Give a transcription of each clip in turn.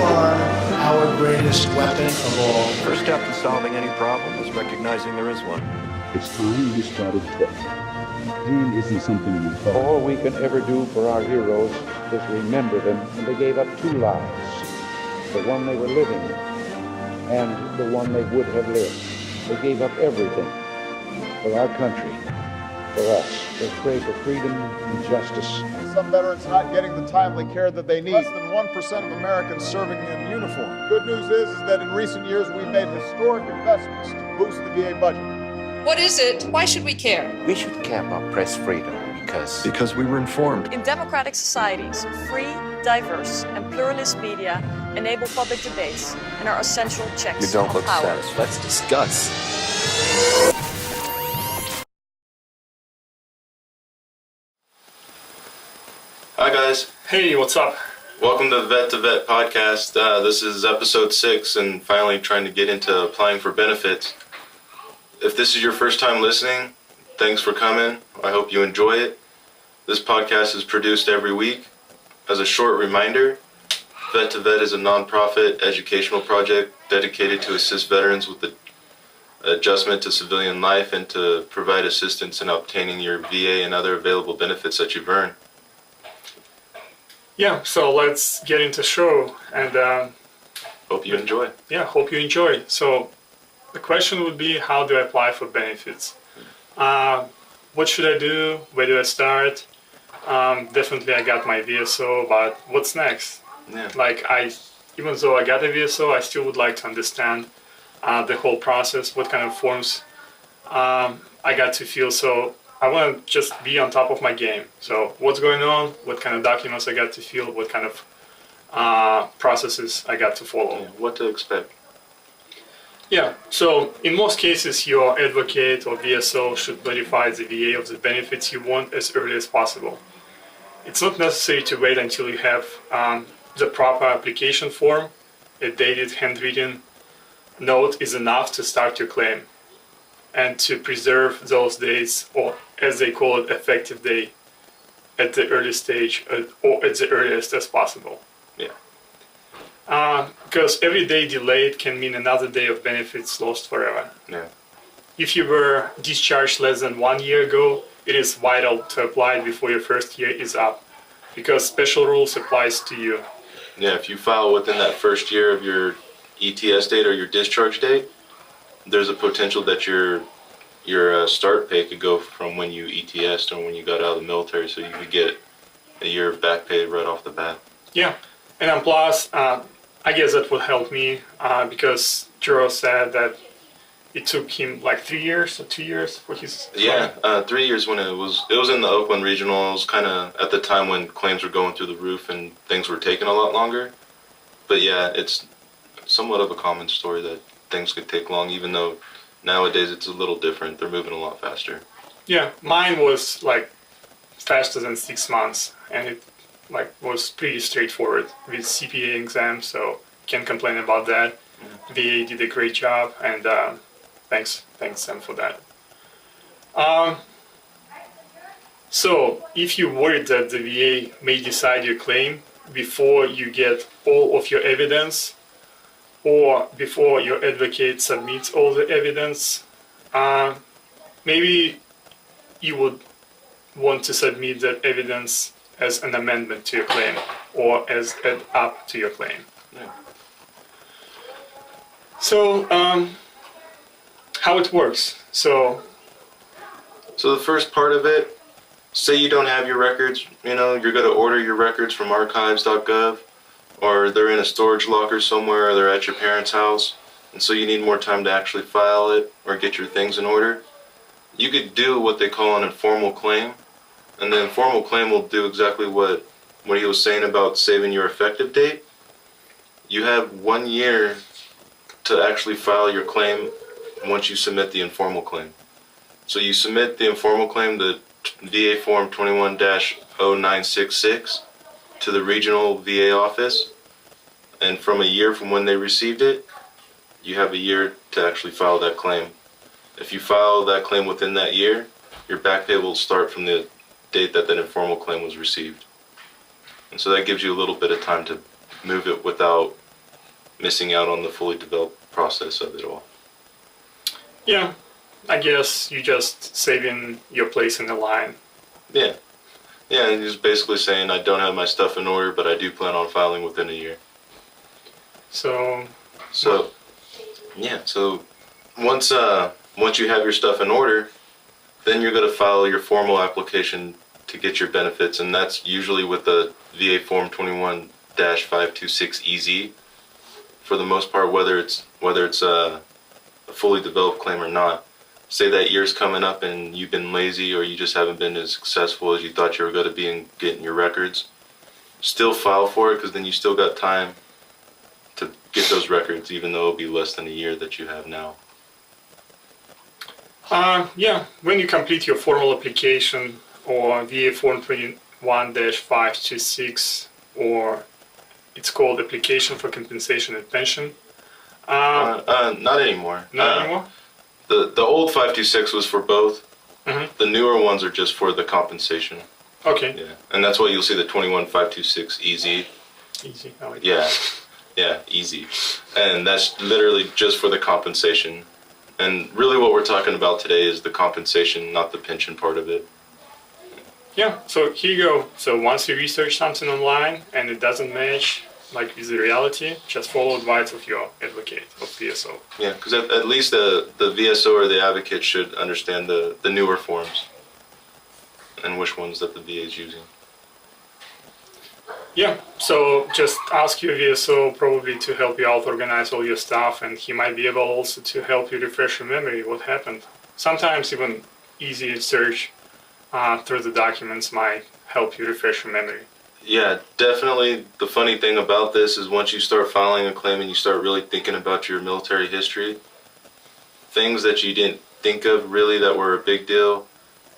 are our greatest weapon of all. First step in solving any problem is recognizing there is one. It's time we started fresh. Pain isn't something we thought. All we can ever do for our heroes is remember them, and they gave up two lives, the one they were living and the one they would have lived. They gave up everything for our country, for us. They pray for freedom and justice. Some veterans not getting the timely care that they need. Less than 1% of Americans serving in uniform. Good news is that in recent years we've made historic investments to boost the VA budget. What is it? Why should we care? We should care about press freedom because we were informed. In democratic societies, free, diverse, and pluralist media enable public debates and are essential checks You don't on look power. satisfied. Let's discuss. Hi guys. Hey, what's up? Welcome to Vet podcast. This is episode 6 and finally trying to get into applying for benefits. If this is your first time listening, thanks for coming. I hope you enjoy it. This podcast is produced every week. As a short reminder, Vet is a non-profit educational project dedicated to assist veterans with the adjustment to civilian life and to provide assistance in obtaining your VA and other available benefits that you've earned. Yeah, so let's get into the show and Hope you enjoy. yeah, hope you enjoy. So the question would be, how do I apply for benefits? What should I do? Where do I start? Definitely I got my VSO, but what's next? Yeah. Even though I got a VSO, I still would like to understand the whole process, what kind of forms I got to fill. So I want to just be on top of my game. So what's going on, what kind of documents I got to fill, what kind of processes I got to follow. Yeah, what to expect. Yeah, so in most cases, your advocate or VSO should notify the VA of the benefits you want as early as possible. It's not necessary to wait until you have the proper application form. A dated handwritten note is enough to start your claim and to preserve those days, or as they call it, effective day, at the early stage or at the earliest as possible. Yeah. Because every day delayed can mean another day of benefits lost forever. Yeah. If you were discharged less than 1 year ago, it is vital to apply before your first year is up, because special rules applies to you. Yeah, if you file within that first year of your ETS date or your discharge date, there's a potential that your start pay could go from when you ETS'd or when you got out of the military, so you could get a year of back pay right off the bat. Yeah, and then plus, I guess that would help me because Juro said that it took him like 3 years or 2 years for his claim. Yeah, 3 years when it was in the Oakland Regional. It was kind of at the time when claims were going through the roof and things were taking a lot longer. But yeah, it's somewhat of a common story that things could take long, even though nowadays it's a little different. They're moving a lot faster. Yeah, mine was like faster than 6 months, and it was pretty straightforward with CPA exam, so can't complain about that. VA did a great job, and thanks them for that. So if you're worried that the VA may decide your claim before you get all of your evidence, or before your advocate submits all the evidence, maybe you would want to submit that evidence as an amendment to your claim or as add up to your claim. Yeah. So, how it works. So the first part of it, say you don't have your records, you're going to order your records from archives.gov, or they're in a storage locker somewhere, or they're at your parents' house, and so you need more time to actually file it or get your things in order. You could do what they call an informal claim, and the informal claim will do exactly what he was saying about saving your effective date. You have 1 year to actually file your claim once you submit the informal claim. So you submit the informal claim, the VA Form 21-0966, to the regional VA office, and from a year from when they received it, you have a year to actually file that claim. If you file that claim within that year, your back pay will start from the date that informal claim was received. And so that gives you a little bit of time to move it without missing out on the fully developed process of it all. Yeah, I guess you just saving your place in the line. Yeah. Yeah, and he's basically saying I don't have my stuff in order, but I do plan on filing within a year. So yeah, so once you have your stuff in order, then you're going to file your formal application to get your benefits, and that's usually with the VA Form 21-526EZ for the most part, whether it's a fully developed claim or not. Say that year's coming up and you've been lazy or you just haven't been as successful as you thought you were going to be in getting your records, still file for it, because then you still got time to get those records, even though it'll be less than a year that you have now. Yeah, when you complete your formal application or VA Form 21-526, or it's called Application for Compensation and Pension. Not anymore. Not anymore? The old 526 was for both. Mm-hmm. The newer ones are just for the compensation. Okay. Yeah, and that's why you'll see the 21-526EZ. Easy. I like Yeah, yeah, easy. And that's literally just for the compensation. And really what we're talking about today is the compensation, not the pension part of it. Yeah, so here you go. So once you research something online and it doesn't match like with the reality, just follow advice of your advocate, of VSO. Yeah, because at least the VSO or the advocate should understand the newer forms and which ones that the VA is using. Yeah, so just ask your VSO probably to help you out organize all your stuff, and he might be able also to help you refresh your memory what happened. Sometimes even easy search through the documents might help you refresh your memory. Yeah, definitely. The funny thing about this is once you start filing a claim and you start really thinking about your military history, things that you didn't think of really that were a big deal,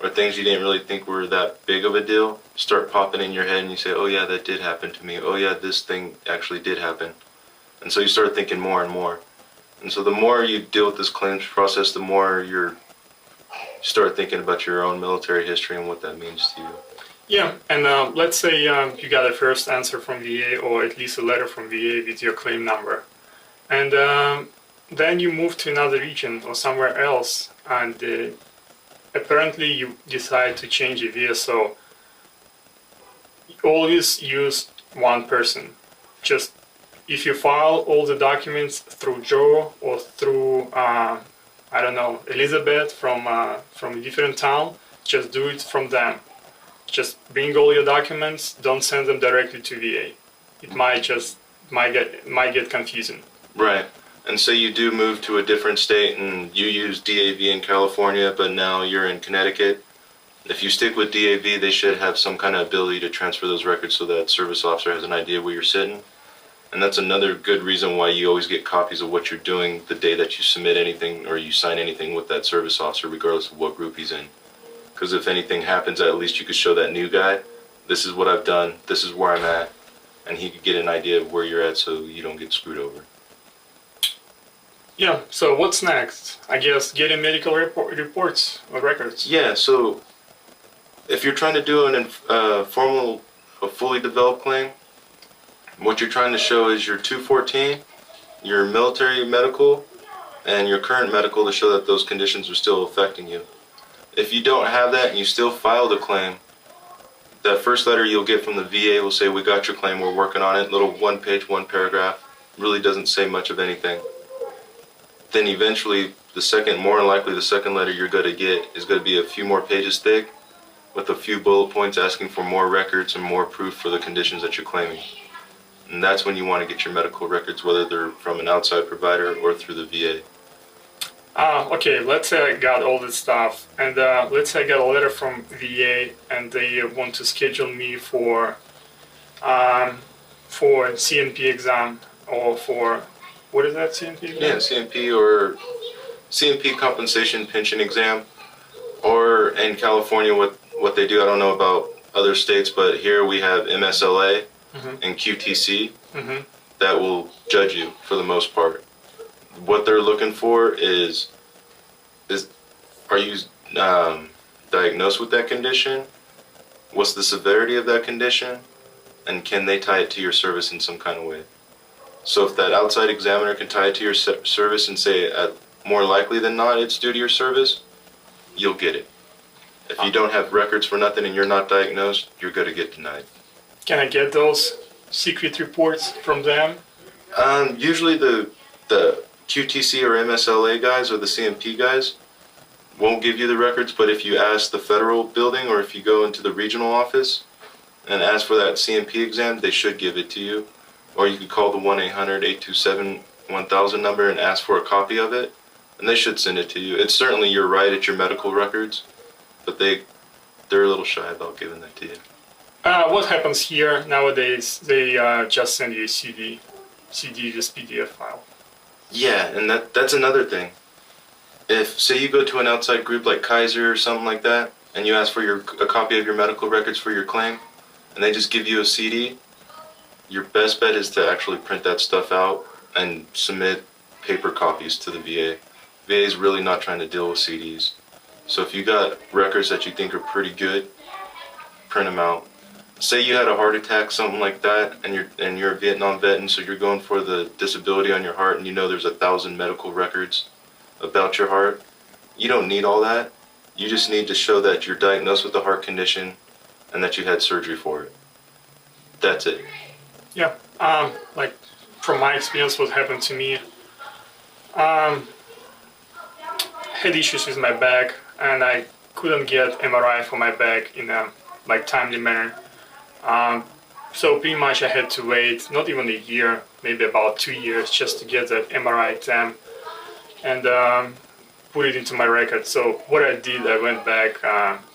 or things you didn't really think were that big of a deal, start popping in your head and you say, oh yeah, that did happen to me. Oh yeah, this thing actually did happen. And so you start thinking more and more. And so the more you deal with this claims process, the more you start thinking about your own military history and what that means to you. Yeah, and let's say you got a first answer from VA, or at least a letter from VA with your claim number. And then you move to another region or somewhere else, and apparently you decide to change your VSO. Always use one person. Just if you file all the documents through Joe or through, I don't know, Elizabeth from a different town, just do it from them. Just bring all your documents. Don't send them directly to VA. It might get confusing. Right. And say you do move to a different state and you use DAV in California, but now you're in Connecticut. If you stick with DAV, they should have some kind of ability to transfer those records so that service officer has an idea where you're sitting. And that's another good reason why you always get copies of what you're doing the day that you submit anything or you sign anything with that service officer, regardless of what group he's in. Because if anything happens, at least you could show that new guy, this is what I've done, this is where I'm at, and he could get an idea of where you're at so you don't get screwed over. Yeah, so what's next? I guess getting medical reports or records. Yeah, so if you're trying to do a fully developed claim, what you're trying to show is your 214, your military medical, and your current medical to show that those conditions are still affecting you. If you don't have that and you still file the claim, that first letter you'll get from the VA will say, we got your claim, we're working on it. Little one page, one paragraph, really doesn't say much of anything. Then eventually, more than likely the second letter you're going to get is going to be a few more pages thick with a few bullet points asking for more records and more proof for the conditions that you're claiming. And that's when you want to get your medical records, whether they're from an outside provider or through the VA. Okay, let's say I got all this stuff, and let's say I got a letter from VA, and they want to schedule me for CNP exam, or for, what is that, CNP exam? Yeah, CNP or CNP compensation pension exam, or in California what they do, I don't know about other states, but here we have MSLA and QTC that will judge you for the most part. What they're looking for is are you diagnosed with that condition? What's the severity of that condition? And can they tie it to your service in some kind of way? So if that outside examiner can tie it to your service and say more likely than not it's due to your service, you'll get it. If you don't have records for nothing and you're not diagnosed, you're going to get denied. Can I get those secret reports from them? Usually the QTC or MSLA guys or the CMP guys won't give you the records, but if you ask the federal building or if you go into the regional office and ask for that CMP exam, they should give it to you. Or you could call the 1-800-827-1000 number and ask for a copy of it, and they should send it to you. It's certainly your right at your medical records, but they're a little shy about giving that to you. What happens here nowadays? They just send you a CD, this PDF file. Yeah, and that's another thing. If, say you go to an outside group like Kaiser or something like that, and you ask for a copy of your medical records for your claim, and they just give you a CD, your best bet is to actually print that stuff out and submit paper copies to the VA. VA is really not trying to deal with CDs. So if you got records that you think are pretty good, print them out. Say you had a heart attack, something like that, and you're a Vietnam vet, and so you're going for the disability on your heart, and you know there's 1,000 medical records about your heart. You don't need all that. You just need to show that you're diagnosed with a heart condition and that you had surgery for it. That's it. Yeah, like from my experience, what happened to me, had issues with my back, and I couldn't get MRI for my back in a timely manner. So pretty much I had to wait not even a year, maybe about 2 years, just to get that MRI exam and put it into my record. So what I did, I went back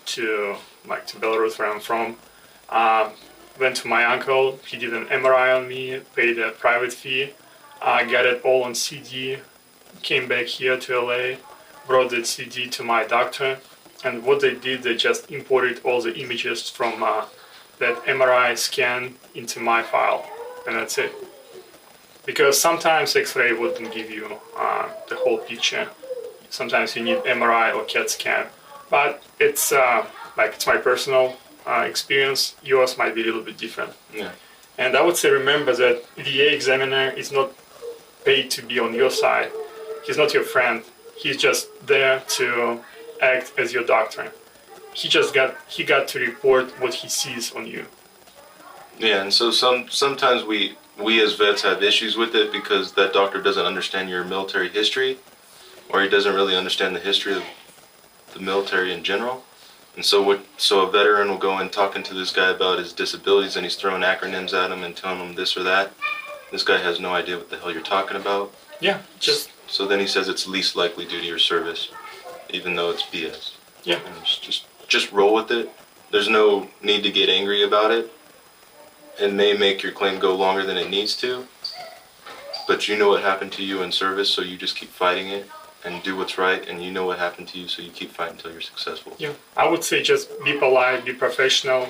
to Belarus, where I'm from. Went to my uncle, he did an MRI on me, paid a private fee, got it all on CD, came back here to LA, brought that CD to my doctor, and what they did, they just imported all the images from that MRI scan into my file, and that's it. Because sometimes X-ray wouldn't give you the whole picture. Sometimes you need MRI or CAT scan, but it's it's my personal experience. Yours might be a little bit different. Yeah. And I would say remember that VA examiner is not paid to be on your side. He's not your friend. He's just there to act as your doctor. He got to report what he sees on you. Yeah, and so sometimes we as vets have issues with it because that doctor doesn't understand your military history, or he doesn't really understand the history of the military in general. And so a veteran will go in talking to this guy about his disabilities, and he's throwing acronyms at him and telling him this or that. This guy has no idea what the hell you're talking about. Yeah, So then he says it's least likely due to your service, even though it's BS. Yeah. And just roll with it. There's no need to get angry about it. It may make your claim go longer than it needs to, but you know what happened to you in service, so you just keep fighting it and do what's right, and you know what happened to you, so you keep fighting until you're successful. Yeah, I would say just be polite, be professional,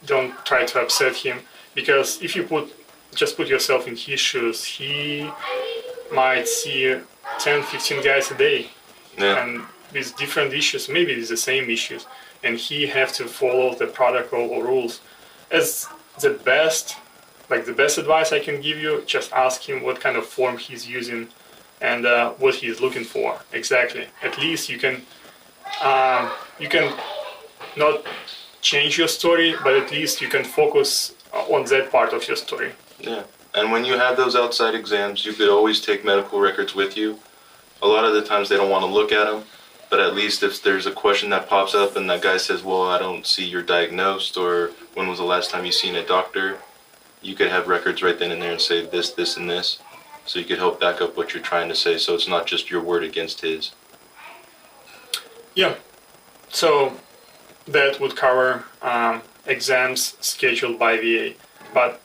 don't try to upset him, because if you put yourself in his shoes, he might see 10, 15 guys a day, and with different issues, maybe it's the same issues, and he have to follow the protocol or rules. As the best advice I can give you, just ask him what kind of form he's using and what he's looking for exactly. At least you can not change your story, but at least you can focus on that part of your story. Yeah, and when you have those outside exams, you could always take medical records with you. A lot of the times they don't want to look at them, but at least if there's a question that pops up and that guy says, well, I don't see you're diagnosed, or when was the last time you seen a doctor, you could have records right then and there and say this, this, and this. So you could help back up what you're trying to say, so it's not just your word against his. Yeah, so that would cover exams scheduled by VA. But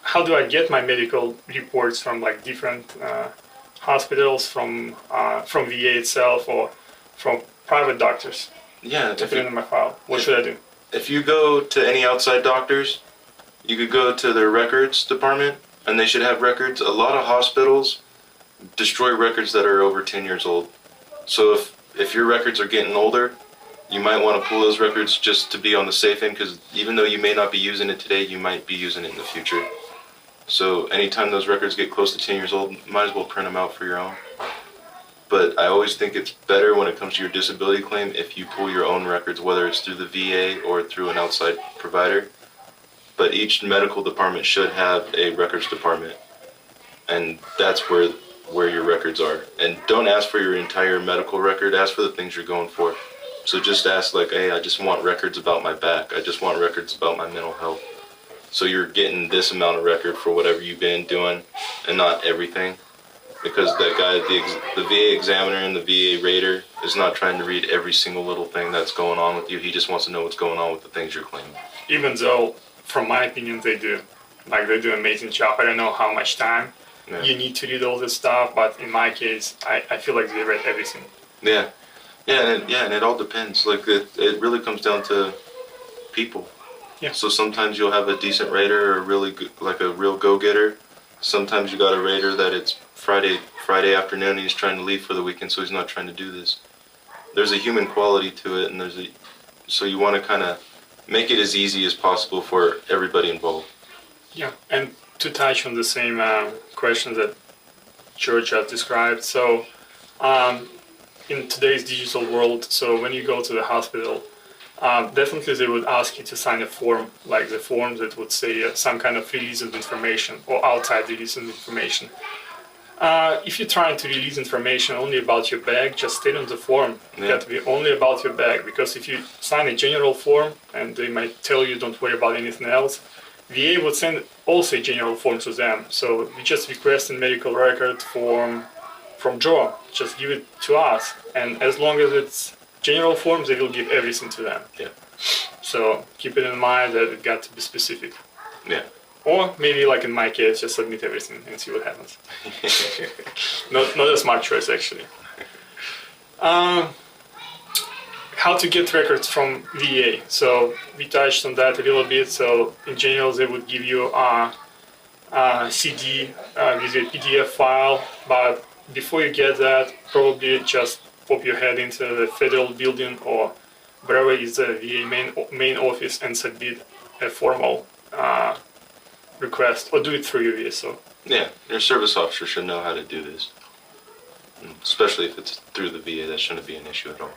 how do I get my medical reports from different hospitals, from VA itself, or from private doctors? Yeah, to put it in my file. What should I do? If you go to any outside doctors, you could go to their records department, and they should have records. A lot of hospitals destroy records that are over 10 years old. So if your records are getting older, you might want to pull those records just to be on the safe end, because even though you may not be using it today, you might be using it in the future. So anytime those records get close to 10 years old, might as well print them out for your own. But I always think it's better when it comes to your disability claim if you pull your own records, whether it's through the VA or through an outside provider. But each medical department should have a records department, and that's where your records are. And don't ask for your entire medical record, ask for the things you're going for. So just ask like, hey, I just want records about my back, I just want records about my mental health. So you're getting this amount of record for whatever you've been doing and not everything. Because that guy, the VA examiner and the VA rater is not trying to read every single little thing that's going on with you. He just wants to know what's going on with the things you're claiming. Even though, from my opinion, they do an amazing job. I don't know how much time you need to read all this stuff, but in my case, I feel like they read everything. Yeah, and it all depends. Like it really comes down to people. Yeah. So sometimes you'll have a decent rater or really good, like a real go-getter. Sometimes you got a rater that it's Friday afternoon and he's trying to leave for the weekend, so he's not trying to do this. There's a human quality to it, and so you want to kind of make it as easy as possible for everybody involved. Yeah, and to touch on the same question that George just described, so in today's digital world, so when you go to the hospital, definitely they would ask you to sign a form, like the form that would say some kind of release of information or outside release of information. If you're trying to release information only about your bag, just state on the form. It got to be only about your bag, because if you sign a general form and they might tell you don't worry about anything else, VA would send also a general form to them. So we just request a medical record form from Joe. Just give it to us, and as long as it's general forms, they will give everything to them. Yeah. So keep it in mind that it got to be specific. Yeah. Or maybe, like in my case, just submit everything and see what happens. Not a smart choice, actually. How to get records from VA. So we touched on that a little bit. So in general, they would give you a CD with a PDF file, but before you get that, probably just pop your head into the federal building or wherever is the VA main office and submit a formal request, or do it through your VSO. Yeah, your service officer should know how to do this. Especially if it's through the VA, that shouldn't be an issue at all.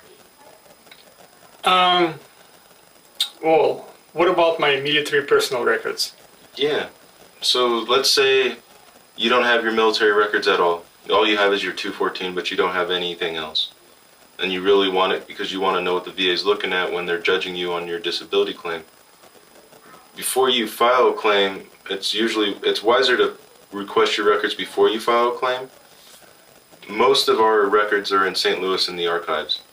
Well, what about my military personal records? Yeah, so let's say you don't have your military records at all. All you have is your 214, but you don't have anything else. And you really want it because you want to know what the VA is looking at when they're judging you on your disability claim. Before you file a claim, it's wiser to request your records before you file a claim. Most of our records are in St. Louis in the archives.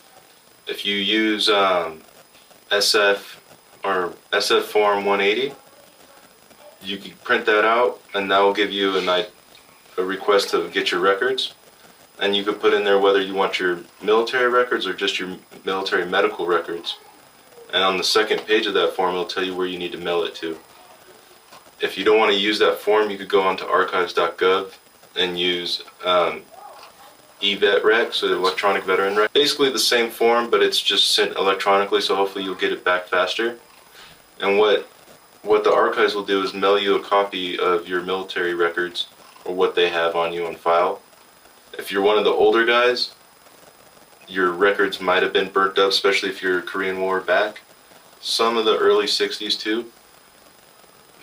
If you use SF Form 180, you can print that out, and that will give you a request to get your records. And you can put in there whether you want your military records or just your military medical records. And on the second page of that form, it'll tell you where you need to mail it to. If you don't want to use that form, you could go onto archives.gov and use eVetRec, so the electronic veteran rec. Basically the same form, but it's just sent electronically, so hopefully you'll get it back faster. And what the archives will do is mail you a copy of your military records or what they have on you on file. If you're one of the older guys, your records might have been burnt up, especially if you're Korean War back. Some of the early 60s too.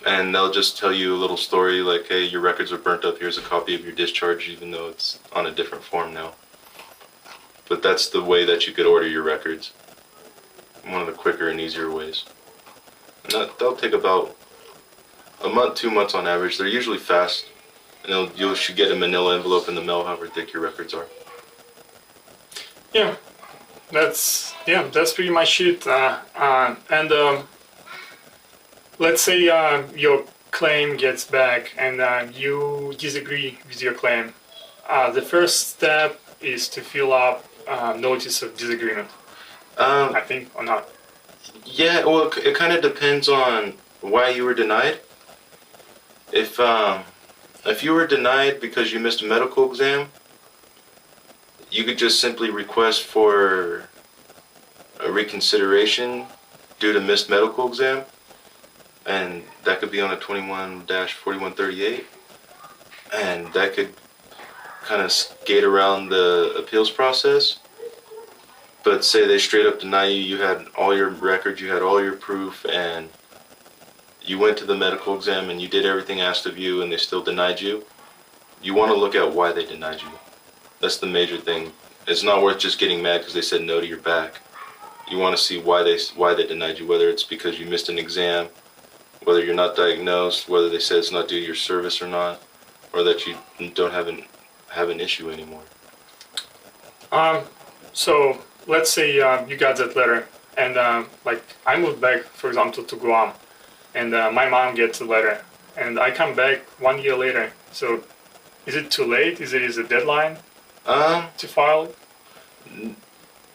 And they'll just tell you a little story like, hey, your records are burnt up, here's a copy of your discharge, even though it's on a different form now. But that's the way that you could order your records. One of the quicker and easier ways. And that'll take about a month, 2 months on average. They're usually fast. And you should get a manila envelope in the mail, however thick your records are. Yeah, that's pretty much it. Let's say your claim gets back and you disagree with your claim. The first step is to fill up notice of disagreement. I think, or not. Yeah, well, it kind of depends on why you were denied. If you were denied because you missed a medical exam, you could just simply request for a reconsideration due to missed medical exam. and that could be on a 21-4138, and that could kind of skate around the appeals process. But say they straight up deny you, you had all your records, you had all your proof, and you went to the medical exam and you did everything asked of you and they still denied you, you want to look at why they denied you. That's the major thing. It's not worth just getting mad because they said no to your back. You want to see why they denied you, whether it's because you missed an exam, whether you're not diagnosed, whether they said it's not due to your service or not, or that you don't have an issue anymore. So let's say you got that letter, and like I moved back, for example, to Guam, and my mom gets the letter, and I come back 1 year later. So is it too late? Is a deadline to file?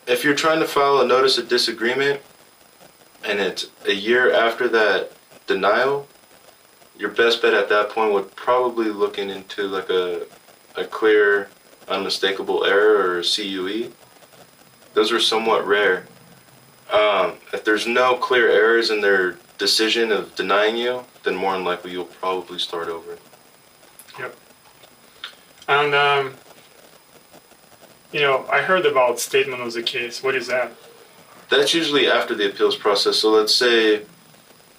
If you're trying to file a notice of disagreement, and it's a year after that denial, your best bet at that point would probably looking into like a clear, unmistakable error or CUE. Those are somewhat rare. If there's no clear errors in their decision of denying you, then more than likely you'll probably start over. Yep. And you know, I heard about statement of the case. What is that? That's usually after the appeals process. So let's say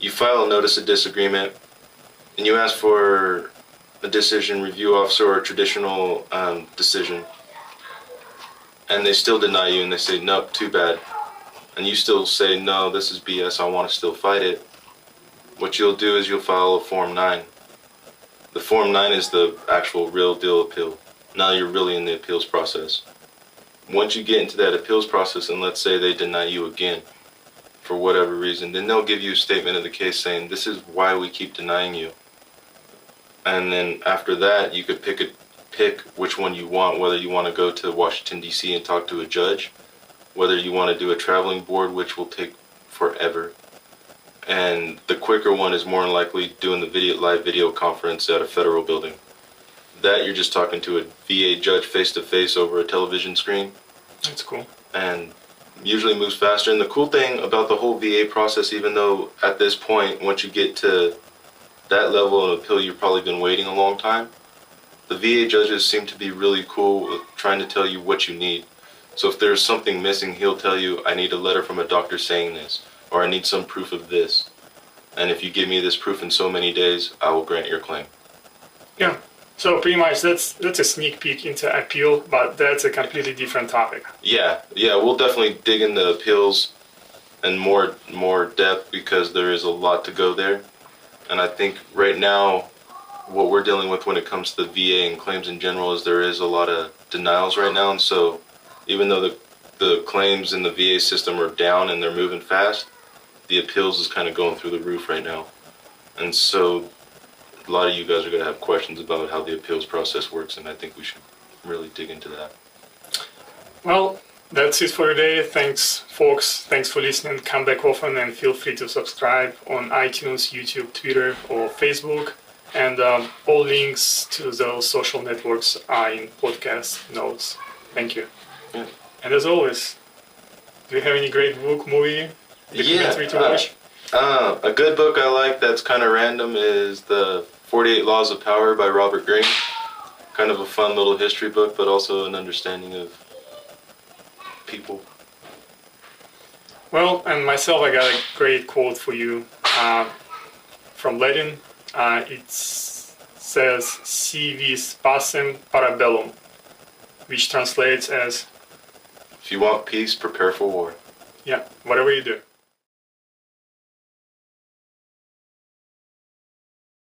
you file a notice of disagreement and you ask for a decision review officer or a traditional decision, and they still deny you and they say, nope, too bad. And you still say, no, this is BS, I want to still fight it. What you'll do is you'll file a Form 9. The Form 9 is the actual real deal appeal. Now you're really in the appeals process. Once you get into that appeals process and let's say they deny you again for whatever reason, then they'll give you a statement of the case saying, this is why we keep denying you. And then after that, you could pick which one you want, whether you want to go to Washington, D.C. and talk to a judge, whether you want to do a traveling board, which will take forever. And the quicker one is more than likely doing the live video conference at a federal building. That you're just talking to a VA judge face-to-face over a television screen. That's cool. And usually moves faster. And the cool thing about the whole VA process, even though at this point, once you get to that level of appeal, you've probably been waiting a long time, the VA judges seem to be really cool with trying to tell you what you need. So if there's something missing, he'll tell you, I need a letter from a doctor saying this, or I need some proof of this. And if you give me this proof in so many days, I will grant your claim. Yeah. So pretty much that's a sneak peek into appeal, but that's a completely different topic. Yeah, we'll definitely dig into appeals in more depth because there is a lot to go there. And I think right now, what we're dealing with when it comes to the VA and claims in general is there is a lot of denials right now. And so even though the claims in the VA system are down and they're moving fast, the appeals is kind of going through the roof right now. And so a lot of you guys are going to have questions about how the appeals process works, and I think we should really dig into that. Well, that's it for today. Thanks, folks. Thanks for listening. Come back often and feel free to subscribe on iTunes, YouTube, Twitter, or Facebook. And all links to those social networks are in podcast notes. Thank you. Yeah. And as always, do you have any great book, movie, documentary to watch? A good book I like that's kind of random is the 48 Laws of Power by Robert Greene. Kind of a fun little history book, but also an understanding of people. Well, and myself, I got a great quote for you from Latin. It says, "Si vis pacem para bellum," which translates as, if you want peace, prepare for war. Yeah, whatever you do.